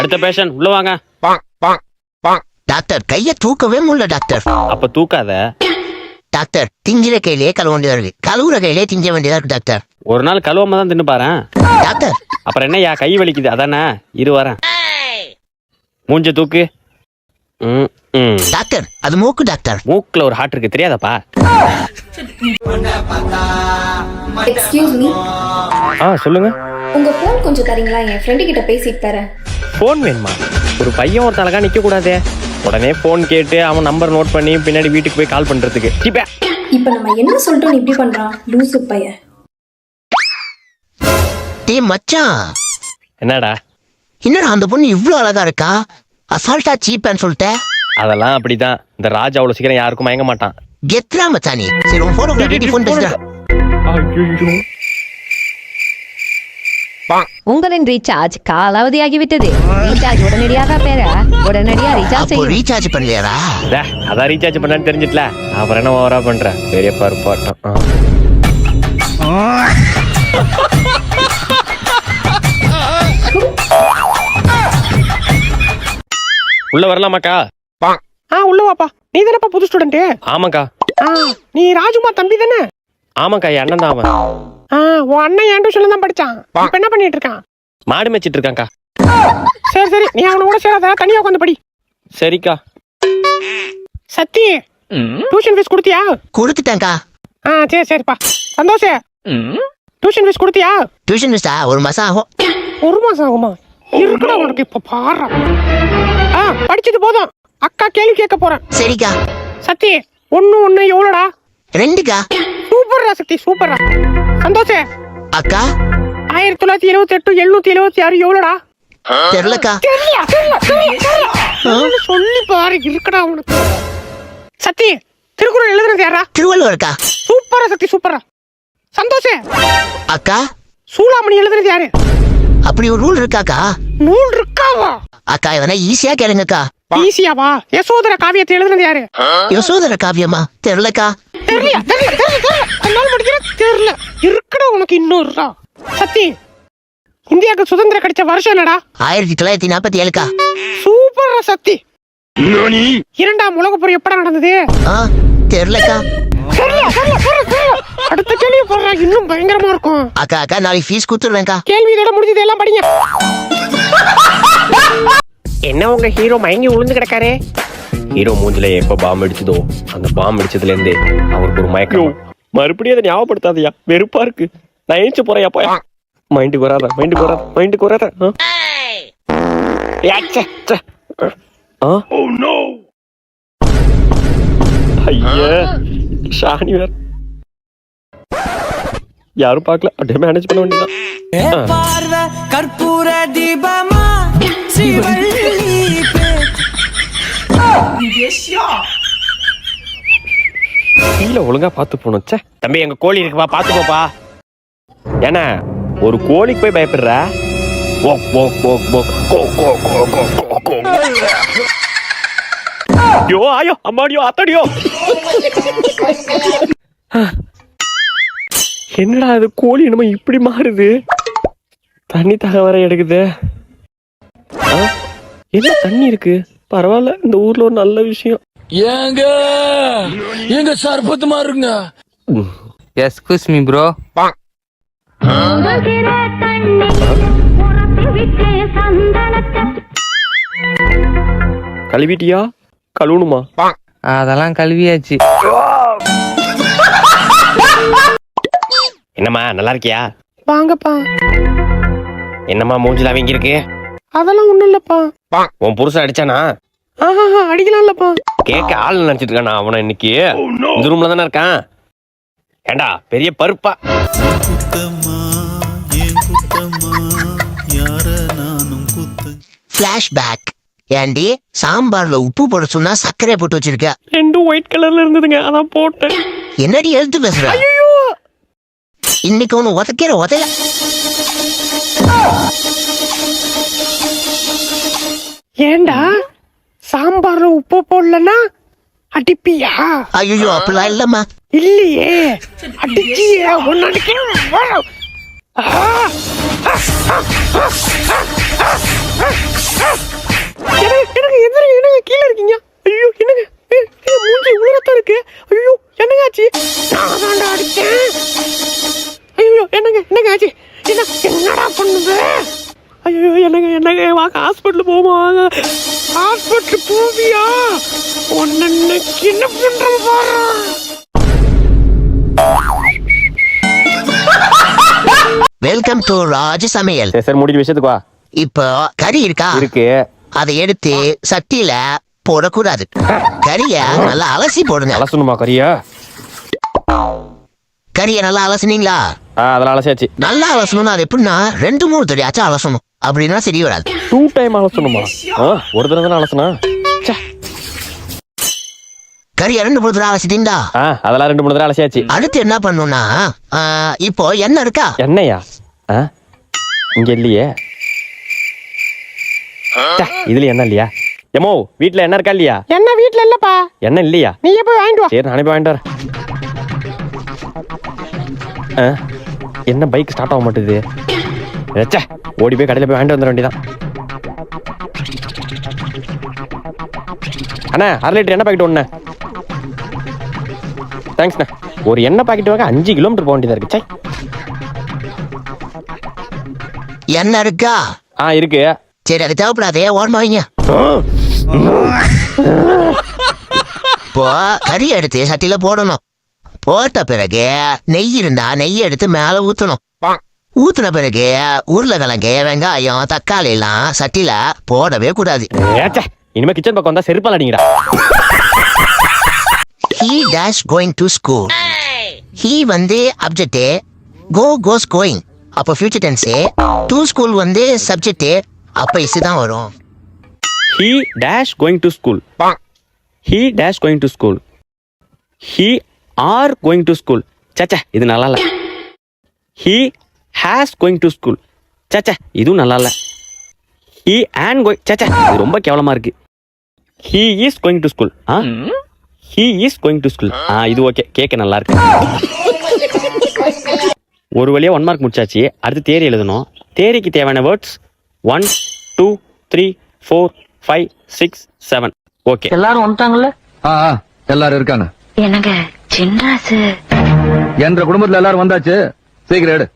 அடுத்த பேஷண்ட் உள்ள வாங்க. டாக்டர் கைய தூக்கவே முடியல டாக்டர். அப்ப தூக்காத டாக்டர். திங்கிற கையிலேயே கழுவ வேண்டியதா இருக்கு, கழுவுற கையிலேயே திங்க வேண்டியதா இருக்கு டாக்டர். ஒரு நாள் கழுவாம தான் தின்னு பாரு டாக்டர். அப்புறம் என்னய்யா கை வலிக்குது அதானே? இரு வரேன். மூஞ்ச தூக்கு. டாக்டர் அது மூக்கு டாக்டர். மூக்குல ஒரு ஹார்ட் இருக்கு தெரியாதப்பா? Excuse me. சொல்லுங்க. உங்க போன் கொஞ்சம் தரீங்களா? என் ஃப்ரெண்டு கிட்ட பேசிட்டு தரேன். போன் வேணுமா? ஒரு பையன் ஒரு தலகா நிக்க கூடாதே. உடனே போன் கேட்டு அவன் நம்பர் நோட் பண்ணி பின்னாடி வீட்டுக்கு போய் கால் பண்றதுக்கு. இப்ப நம்ம என்ன சொல்றோம் இப்படி பண்றான் லூசு பையன். டேய் மச்சான். என்னடா அந்த பொண்ணு இவ்ளோ அழகா இருக்கா? அசால்ட்டா சீப்பான்னு சொல்லிட்டேன். அதெல்லாம் அப்படிதான். இந்த ராஜ் அவ்வளவு சீக்கிரம் யாருக்கும் மயங்க மாட்டான். கெத்ரா மச்சானி. சரி உன் போன் பேசுறேன். உங்களின் ரீசார்ஜ் காலாவதியாகிவிட்டது. ரீசார்ஜ் உடனடியாக பெற உடனடியாக ரீசார்ஜ் செய்யும். ரீசார்ஜ் பண்ணலையாடா? அதான் ரீசார்ஜ் பண்ணான்னு தெரிஞ்சிட்டல. அப்புறம் என்ன ஓவரா பண்ற? பெரிய பருப்பாட்டம். உள்ள வரலாமாக்கா? உள்ள வாப்பா. நீ தானப்பா புது ஸ்டூடெண்ட்? ஆமாக்கா. நீ ராஜுமா தம்பி தானே? ஆமாக்கா என் அண்ணன் தான் அவன். உன் அண்ணன் என் டியூஷன்ல தான் படிச்சான். இப்ப என்ன பண்ணிட்டு இருக்கான்? மாடு மேய்ச்சிட்டு இருக்கான்க்கா. சரி நீ அவன கூட சேராத, தனியா உட்காந்து படி. சரிக்கா. சத்தி டியூஷன் ஃபீஸ் கொடுத்தியா? கொடுத்துட்டேன்க்கா. சரிப்பா. சந்தோஷ் டியூஷன் ஃபீஸ் கொடுத்தியா? டியூஷன் ஃபீஸா ஒரு மாசம் ஆகும். ஒரு மாசம் ஆகுமா? இருக்குடா உனக்கு இப்ப பாரு. படிச்சது போதும், அக்கா கேள்வி கேட்க போறேன். சரிக்கா. சத்தி 1 எவ்வளோடா? 2க்கா. சூப்பர்ரா சத்தி சூப்பர்ரா. சந்தோஷ் அக்கா 1978 776 எவ்வளோடா? தெரியலக்கா. சொல்லி பாரு இருக்குடா உனக்கு. சத்தி திருக்குறள் எழுதுறது யாரா? திருவள்ளுவர்க்கா. சூப்பரா சத்தி சூப்பரா. சந்தோஷ் அக்கா சூளாமணி எழுதுறது யாரு? அப்படி ஒரு ரூல் இருக்காக்கா? நூல் இருக்காவா? அக்கா இதனா ஈஸியா கேளுங்கக்கா. ஈஸியாவா? யசோதர காவியத்தை எழுதுனது யாரு? யசோதர காவியமா? தெரியலக்கா. தெரியல. இருக்குடா உனக்கு இன்னொருடா. சத்தி இந்தியாவுக்கு சுதந்திரம் கிடைச்ச வருஷம் என்னடா? 1947க்கா. சூப்பரா சத்தி. இரண்டாம் உலகப் போர் எப்படா நடந்தது? தெரியலக்கா. அடுத்த கேள்வி போடுறா, இன்னும் பயங்கரமா இருக்கும். அக்கா நாளைக்கு ஃபீஸ் கொடுத்துறேன்க்கா. கேள்வி இதோட முடிஞ்சது, எல்லாம் படிங்க. என்ன உங்க ஹீரோ மயங்கி விழுந்து கிடக்காரு? ஹீரோ மூஞ்சில எப்ப பாம்பு அடிச்சதோ அந்த பாம்பு அடிச்சதுல இருந்து அவருக்கு ஒரு மயக்கம். மறுபடியும் அதை ஞாபகப்படுத்தாதயா, வெறுப்பா இருக்கு. நான் ஏஞ்சி போறேன். மைண்டுக்கு வராத. ஐயா ஷானி வேற யாரும் பார்க்கல, அப்படியே மேனேஜ் பண்ண வேண்டியதான். கற்பூர தீபமா இல்ல ஒழுங்கா பாத்து போனோம். தம்பி எங்க கோழி இருக்குப்பா, பாத்து போப்பா. ஏன்னா ஒரு கோழிக்கு போய் பயப்படுற? ஐயோ அம்மாடியோ அத்தடியோ. என்னடா அது கோழி என்னமோ இப்படி மாறுது? தண்ணி தாக வர எடுக்குது. என்ன தண்ணி இருக்கு? பரவாயில்ல, இந்த ஊர்ல ஒரு நல்ல விஷயம். எங்க சர்பத்து மாறுங்க. Excuse me bro. கழுவிட்டியா? கழுவணுமா? அதெல்லாம் கழுவியாச்சு. என்னம்மா நல்லா இருக்கியா? வாங்கப்பா. என்னம்மா மூஞ்சில அவங்க இருக்கு? அதெல்லாம் ஒண்ணும் இல்லப்பா. உன் புருஷன் அடிச்சானா? அடிக்கலாம் இல்லப்பா. கேட்க ஆள் நினைச்சிட்டு இருக்கானா அவனை? இன்னைக்கு இந்த ரூம்ல தானே இருக்கான். ஏண்டா பெரிய பருப்பா. ஃபிளாஷ்பேக். ஏண்டி சாம்பார்ல உப்பு போட சொன்னா சர்க்கரை போட்டு வச்சிருக்க? 2 ஒயிட் கலர்ல இருந்ததுங்க, அதான் போட்டேன். என்னடி எழுத்து பேசுற? இன்னைக்கு ஒண்ணு உதைக்கிற உதைய. ஏண்டா சாம்பார்ல உப்பு போடலன்னா அடிப்பியா? ஐயோ அப்படிலாம் இல்லம்மா. இல்லையே, அடிச்சியே. ஒன்னு அடிக்க என்னங்க வாங்க ஹாஸ்பிட்டல் போமா வாங்க. ஹாஸ்பிட்டல் போவியா? உன்னை இன்னைக்கு என்ன பண்றோம் பாரு. வெல்கம் டு ராஜ சமையல். சரி முடிஞ்ச விஷயத்துக்கு வா. இப்போ கறி இருக்கா? இருக்கு. அதை எடுத்து சட்டியில போடக்கூடாது. கறிய நல்லா அலசி போடுங்க. அலசணுமா கறியா? கறிய நல்லா அலசுனீங்களா? அதெல்லாம் அலசியாச்சு. நல்லா அலசணும்னா அது எப்படின்னா 2-3 தடவையாச்சும் அலசணும். அப்படின்னா சரி வராது. 2 டைம் அலசணுமா? ஒரு தடவை தானே அலசனா? கறிய 2-3 தடவை அலசிட்டீங்களா? அதெல்லாம் 2-3 தடவை அலசியாச்சு. அடுத்து என்ன பண்ணணும்னா இப்போ எண்ணெய் இருக்கா? எண்ணெயா? இங்க இல்லையே. இதுல என்ன இல்லையா? எமோ வீட்டுல என்ன இருக்கா இல்லையா? என்ன வீட்டுல இல்லப்பா. என்ன இல்லையா? நீ போய் வாங்கிட்டு வா. சரி நானே போய் வாங்கிட்டு வரேன். என்ன பைக் ஸ்டார்ட் ஆக மாட்டேது? ஓடி போய் கடையில போய் வாங்கிட்டு வந்துட வேண்டியதான். அண்ணா 1/2 லிட்டர் எண்ணெய் பாக்கெட் ஒண்ணு. தேங்க்ஸ்ண்ணா. ஒரு எண்ணெய் பாக்கெட் வாங்க 5 கிலோமீட்டர் போக வேண்டியதா இருக்கு. எண்ணெய் இருக்கா? இருக்கு. சரி அது தேவைப்படாதே, ஓரமா வைங்க. இப்போ கறி எடுத்து சட்டியில போடணும். போட்ட பிறகு நெய் இருந்தா நெய் எடுத்து மேல ஊத்தணும். ஊத்துன பிறகு உருளைக்கிழங்கு, வெங்காயம், தக்காளி எல்லாம் சட்டியில போடவே கூடாது. இனிமே கிச்சன் பக்கம் வந்தா செருப்பால் அடிங்கடா. He dash going to school. He வந்து அப்ஜெக்ட், go goes going. அப்போ ஃபியூச்சர் டென்ஸ். to school வந்து சப்ஜெக்ட், அப்ப இசுதான் வரும். He dash going to school. He dash going to school. He are going to school. சச்சா இது நல்லா இல்ல. He has going to school. சச்சா இதுவும் நல்லா இல்ல. He and going. சச்சா இது ரொம்ப கேவலமா இருக்கு. He is going to school. He is going to school. இது ஓகே, கேட்க நல்லா இருக்கு. ஒரு வழியா 1 மார்க் முடிச்சாச்சு. அடுத்து தேரி எழுதணும். தேரிக்கு தேவையான வேர்ட்ஸ் 1 2 3 4 5 6 7. ஓகே எல்லாரும் வந்துட்டாங்கல்ல? எல்லாரும் இருக்காங்க. என்னங்க சின்ராசு என்ற குடும்பத்துல எல்லாரும் வந்தாச்சு. சீக்கிரம் எடு.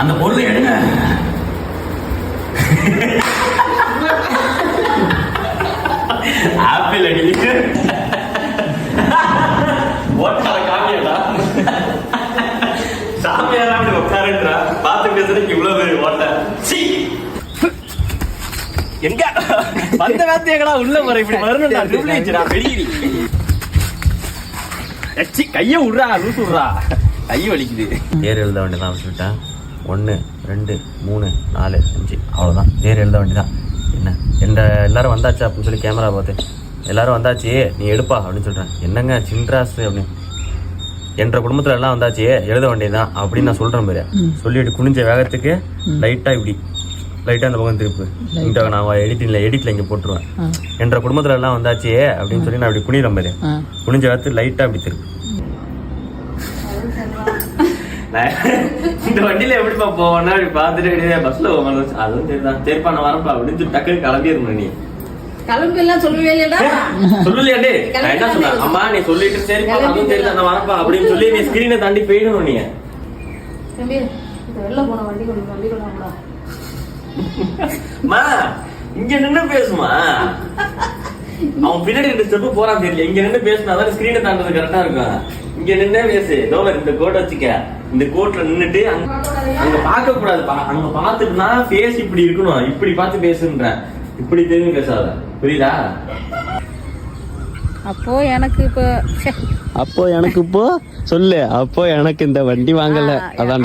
அந்த பொருளை எடுங்க. ஆப்பிள் அடிக்க சாமியாரா அப்படி உட்காருன்றா. பார்த்து பேசுறதுக்கு இவ்வளவு ஓட்ட. எங்க வந்த வார்த்தையங்களா உள்ள முறை இப்படி வரணும்டா. வெளியே கைய விடுறா, லூசு விடுறா, கைய வலிக்குது. தேர் எழுத வேண்டியதான் சொல்லிட்டேன். 1 2 3 4 5 அவ்வளோதான். தேர் எழுத வேண்டியதான். என்ன எல்லாரும் வந்தாச்சு அப்படின்னு சொல்லி கேமரா பார்த்து எல்லாரும் வந்தாச்சு நீ எடுப்பா அப்படின்னு சொல்கிறேன். என்னங்க சின்ராசு அப்படின்னு என்ற குடும்பத்தில் எல்லாம் வந்தாச்சு எழுத வேண்டியதுதான் அப்படின்னு நான் சொல்கிறேன். பாரு சொல்லிட்டு குனிஞ்ச வேகத்துக்கு லைட்டாக அந்த பக்கம் திருப்பு. இங்கே நான் எடிட்டில் இங்கே போட்டுருவேன். என்ற குடும்பத்தில் எல்லாம் வந்தாச்சு அப்படின்னு சொல்லி நான் அப்படி குனிறேன். பாரு குனிஞ்ச வேகத்துக்கு லைட்டாக அப்படி திருப்பு. இந்த வண்டியில எப்படிப்பா போவோம்னா அப்படி பார்த்துட்டு பஸ்ல போகணும். அதுவும் சரிதான். சரிப்பா நான் வரப்பா அப்படின்னு டக்குன்னு கிளம்பிடணும். நீ கிளம்பு எல்லாம் சொல்லவே இல்லையா? சொல்லலையாண்டே நான் என்ன சொன்னேன்? அம்மா நீ சொல்லிட்டு சரிப்பா அதுவும் சரிதான் நான் வரப்பா அப்படின்னு சொல்லி நீ ஸ்கிரீனை தாண்டி போயிடணும். நீங்க வெளில போன வண்டி கொண்டு இங்க நின்று பேசுமா? அவன் பின்னாடி 2 ஸ்டெப் போறான் தெரியல. இங்க நின்று பேசினாதான் ஸ்கிரீனை தாண்டது கரெக்டா இருக்கும். இங்க நின்று பேசு. இந்த கோட் வச்சுக்க. இந்த கோட்ல நின்னுட்டு அங்க பார்க்க கூடாதுப்பா. அங்க பாத்துட்டுனா பேஸ் இப்படி இருக்கணும். இப்படி பார்த்து பேசுன்ற. இப்படி தெரியும் பேசாத. புரியுதா? அப்போ எனக்கு இப்போ சொல்லு. அப்போ எனக்கு இந்த வண்டி வாங்கல. அதான்